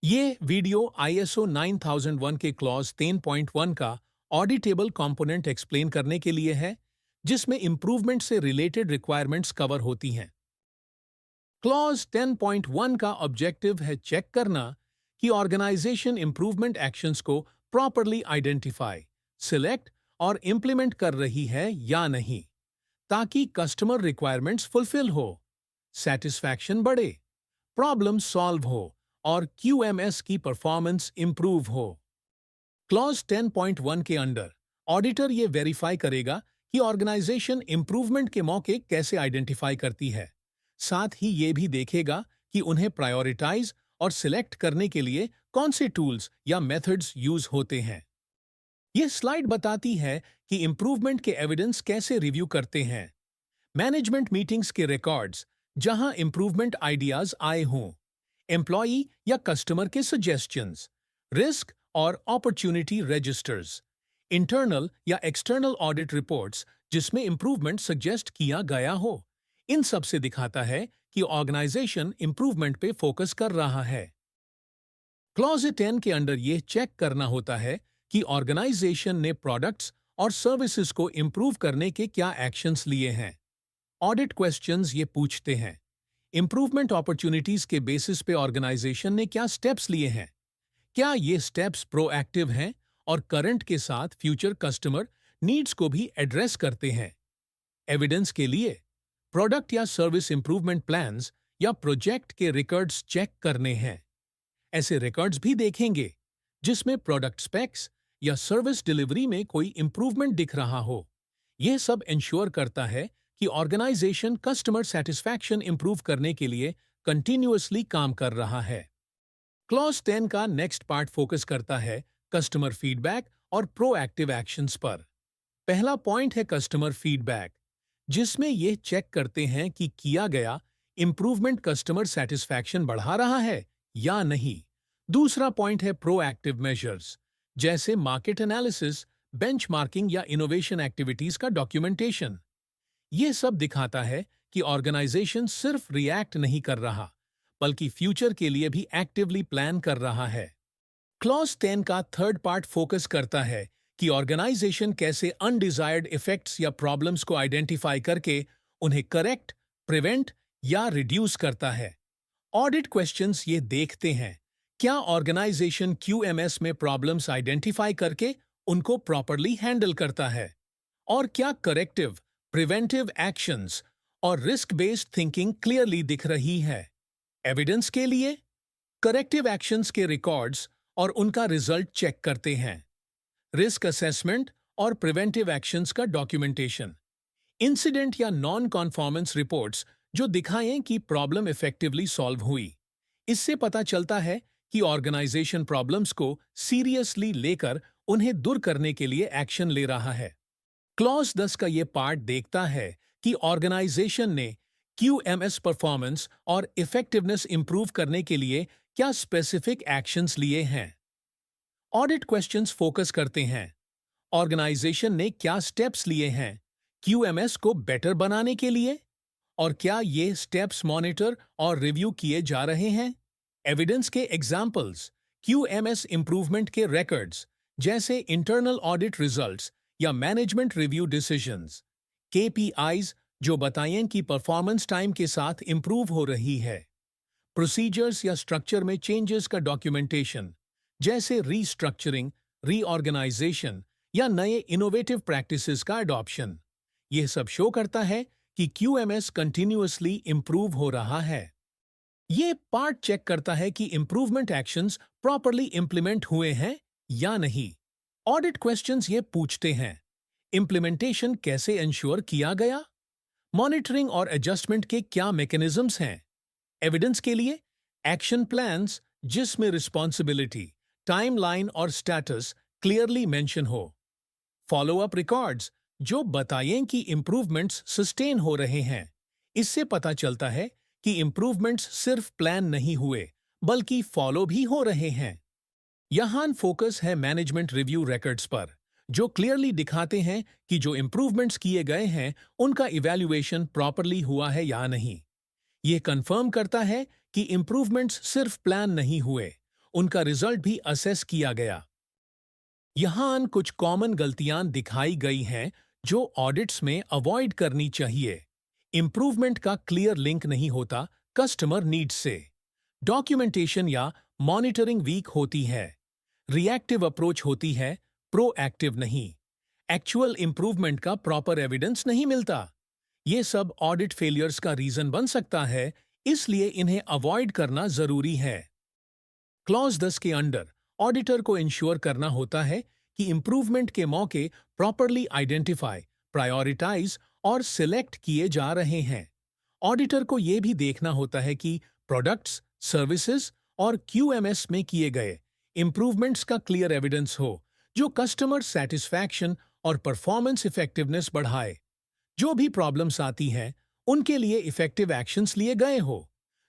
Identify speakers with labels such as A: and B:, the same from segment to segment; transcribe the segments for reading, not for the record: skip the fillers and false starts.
A: ये video ISO 9001 के clause 10.1 का ऑडिटेबल कंपोनेंट एक्सप्लेन करने के लिए है, जिसमें इंप्रूवमेंट से रिलेटेड रिक्वायरमेंट्स कवर होती हैं। क्लॉज 10.1 का ऑब्जेक्टिव है चेक करना कि ऑर्गेनाइजेशन इंप्रूवमेंट एक्शंस को प्रॉपरली आइडेंटिफाई, सिलेक्ट और इंप्लीमेंट कर रही है या नहीं, ताकि कस्टमर रिक्वायरमेंट्स फुलफिल हो, सेटिस्फैक्शन बढ़े, प्रॉब्लम सॉल्व हो और QMS की परफॉर्मेंस इंप्रूव हो। क्लॉज 10.1 के अंडर ऑडिटर ये वेरीफाई करेगा कि ऑर्गेनाइजेशन इंप्रूवमेंट के मौके कैसे आइडेंटिफाई करती है। साथ ही ये भी देखेगा कि उन्हें प्रायोरिटाइज और सिलेक्ट करने के लिए कौन से टूल्स या मेथड्स यूज होते हैं। ये स्लाइड बताती है कि इंप्रूवमेंट के एविडेंस कैसे रिव्यू करते हैं। मैनेजमेंट मीटिंग्स के रिकॉर्ड्स, जहां इंप्रूवमेंट आइडियाज आए हों, एम्प्लॉई या कस्टमर के सजेशंस, रिस्क और अपॉर्चुनिटी रजिस्टर्स, इंटरनल या एक्सटर्नल ऑडिट रिपोर्ट्स जिसमें इंप्रूवमेंट सजेस्ट किया गया हो। इन सब से दिखाता है कि ऑर्गेनाइजेशन इंप्रूवमेंट पे फोकस कर रहा है। क्लॉज 10 के अंडर यह चेक करना होता है कि ऑर्गेनाइजेशन ने प्रोडक्ट्स और सर्विसेज को इंप्रूव करने के क्या एक्शंस लिए हैं। ऑडिट क्वेश्चंस ये पूछते हैं, इंप्रूवमेंट अपॉर्चुनिटीज के बेसिस पे ऑर्गेनाइजेशन ने क्या स्टेप्स लिए हैं, क्या ये स्टेप्स प्रोएक्टिव हैं और करंट के साथ फ्यूचर कस्टमर नीड्स को भी एड्रेस करते हैं। एविडेंस के लिए प्रोडक्ट या सर्विस इंप्रूवमेंट प्लान्स या प्रोजेक्ट के रिकॉर्ड्स चेक करने हैं। ऐसे रिकॉर्ड्स भी देखेंगे जिसमें प्रोडक्ट स्पेक्स या सर्विस डिलीवरी में कोई इंप्रूवमेंट दिख रहा हो। यह सब इंश्योर करता है कि ऑर्गेनाइजेशन कस्टमर सेटिस्फैक्शन इंप्रूव करने के लिए कंटिन्यूअसली काम कर रहा है। क्लॉज 10 का नेक्स्ट पार्ट फोकस करता है कस्टमर फीडबैक और प्रोएक्टिव एक्शंस पर। पहला पॉइंट है कस्टमर फीडबैक, जिसमें यह चेक करते हैं कि किया गया इंप्रूवमेंट कस्टमर सेटिस्फैक्शन बढ़ा रहा है या नहीं। दूसरा पॉइंट है प्रोएक्टिव मेजर्स, जैसे मार्केट एनालिसिस, बेंचमार्किंग या इनोवेशन एक्टिविटीज का डॉक्यूमेंटेशन। यह सब दिखाता है कि ऑर्गेनाइजेशन सिर्फ रिएक्ट नहीं कर रहा, बल्कि फ्यूचर के लिए भी एक्टिवली प्लान कर रहा है। क्लॉज 10 का थर्ड पार्ट फोकस करता है कि ऑर्गेनाइजेशन कैसे अनडिजायर्ड इफेक्ट्स या प्रॉब्लम्स को आइडेंटिफाई करके उन्हें करेक्ट, प्रिवेंट या रिड्यूस करता है। ऑडिट क्वेश्चंस ये देखते हैं, क्या ऑर्गेनाइजेशन QMS में प्रॉब्लम्स आइडेंटिफाई करके उनको प्रॉपरली हैंडल करता है, और क्या करेक्टिव, प्रिवेंटिव एक्शंस और रिस्क बेस्ड थिंकिंग क्लियरली दिख रही है। एविडेंस के लिए करेक्टिव एक्शंस के रिकॉर्ड्स और उनका रिजल्ट चेक करते हैं, रिस्क असेसमेंट और प्रिवेंटिव एक्शंस का डॉक्यूमेंटेशन, इंसिडेंट या नॉन कॉन्फॉर्मेंस रिपोर्ट्स जो दिखाएं कि प्रॉब्लम इफेक्टिवली सॉल्व हुई। इससे पता चलता है कि ऑर्गेनाइजेशन प्रॉब्लम्स को सीरियसली लेकर उन्हें दूर करने के लिए एक्शन ले रहा है। क्लॉज 10 का ये पार्ट देखता है कि ऑर्गेनाइजेशन ने QMS परफॉर्मेंस और इफेक्टिवनेस इंप्रूव करने के लिए क्या स्पेसिफिक एक्शंस लिए हैं। ऑडिट क्वेश्चंस फोकस करते हैं, ऑर्गेनाइजेशन ने क्या स्टेप्स लिए हैं QMS को बेटर बनाने के लिए, और क्या ये स्टेप्स मॉनिटर और रिव्यू किए जा रहे हैं। एविडेंस के एग्जाम्पल्स, QMS इंप्रूवमेंट के रिकॉर्ड्स, जैसे इंटरनल ऑडिट रिजल्ट्स या मैनेजमेंट रिव्यू डिसीजंस, KPIs जो बताएं कि परफॉर्मेंस टाइम के साथ इंप्रूव हो रही है, प्रोसीजर्स या स्ट्रक्चर में चेंजेस का डॉक्यूमेंटेशन, जैसे रीस्ट्रक्चरिंग, रीऑर्गेनाइजेशन या नए इनोवेटिव प्रैक्टिसेस का अडॉप्शन। यह सब शो करता है कि QMS कंटिन्यूअसली इंप्रूव हो रहा है। ये पार्ट चेक करता है कि इंप्रूवमेंट एक्शंस प्रॉपरली इंप्लीमेंट हुए हैं या नहीं। ऑडिट क्वेश्चंस ये पूछते हैं, इंप्लीमेंटेशन कैसे इंश्योर किया गया, मॉनिटरिंग और एडजस्टमेंट के क्या मैकेनिज्म्स हैं। एविडेंस के लिए एक्शन प्लान्स जिसमें रिस्पॉन्सिबिलिटी, टाइमलाइन और स्टेटस क्लियरली मेंशन हो, फॉलो अप रिकॉर्ड्स जो बताएं कि इंप्रूवमेंट्स सस्टेन हो रहे हैं। इससे पता चलता है कि इंप्रूवमेंट्स सिर्फ प्लान नहीं हुए, बल्कि फॉलो भी हो रहे हैं। यहां फोकस है मैनेजमेंट रिव्यू रिकॉर्ड्स पर, जो क्लियरली दिखाते हैं कि जो इंप्रूवमेंट्स किए गए हैं उनका इवैल्यूएशन प्रॉपरली हुआ है या नहीं। यह कंफर्म करता है कि इंप्रूवमेंट्स सिर्फ प्लान नहीं हुए, उनका रिजल्ट भी असेस किया गया। यहां कुछ कॉमन गलतियां दिखाई गई हैं जो ऑडिट्स में अवॉइड करनी चाहिए। इंप्रूवमेंट का क्लियर लिंक नहीं होता कस्टमर नीड्स से। डॉक्यूमेंटेशन या मॉनिटरिंग वीक होती है। रिएक्टिव अप्रोच होती है, प्रोएक्टिव नहीं। एक्चुअल इंप्रूवमेंट का प्रॉपर एविडेंस नहीं मिलता। ये सब ऑडिट फेलियर्स का रीजन बन सकता है, इसलिए इन्हें अवॉइड करना जरूरी है। क्लॉज 10 के अंडर ऑडिटर को इंश्योर करना होता है कि इंप्रूवमेंट के मौके प्रॉपरली आइडेंटिफाई, प्रायोरिटाइज और सिलेक्ट किए जा रहे हैं। ऑडिटर को यह भी देखना होता है कि प्रोडक्ट्स, सर्विसेज और क्यूएमएस में किए गए इंप्रूवमेंट्स का क्लियर एविडेंस हो जो कस्टमर सेटिस्फैक्शन और परफॉर्मेंस इफेक्टिवनेस बढ़ाए। जो भी प्रॉब्लम्स आती हैं उनके लिए इफेक्टिव एक्शंस लिए गए हो।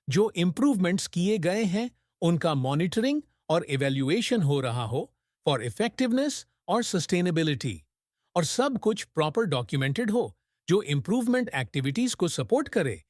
A: जो इंप्रूवमेंट्स किए गए हैं उनका मॉनिटरिंग और इवैल्यूएशन हो रहा हो फॉर इफेक्टिवनेस और सस्टेनेबिलिटी। और सब कुछ प्रॉपर डॉक्यूमेंटेड हो जो इंप्रूवमेंट एक्टिविटीज को सपोर्ट करे।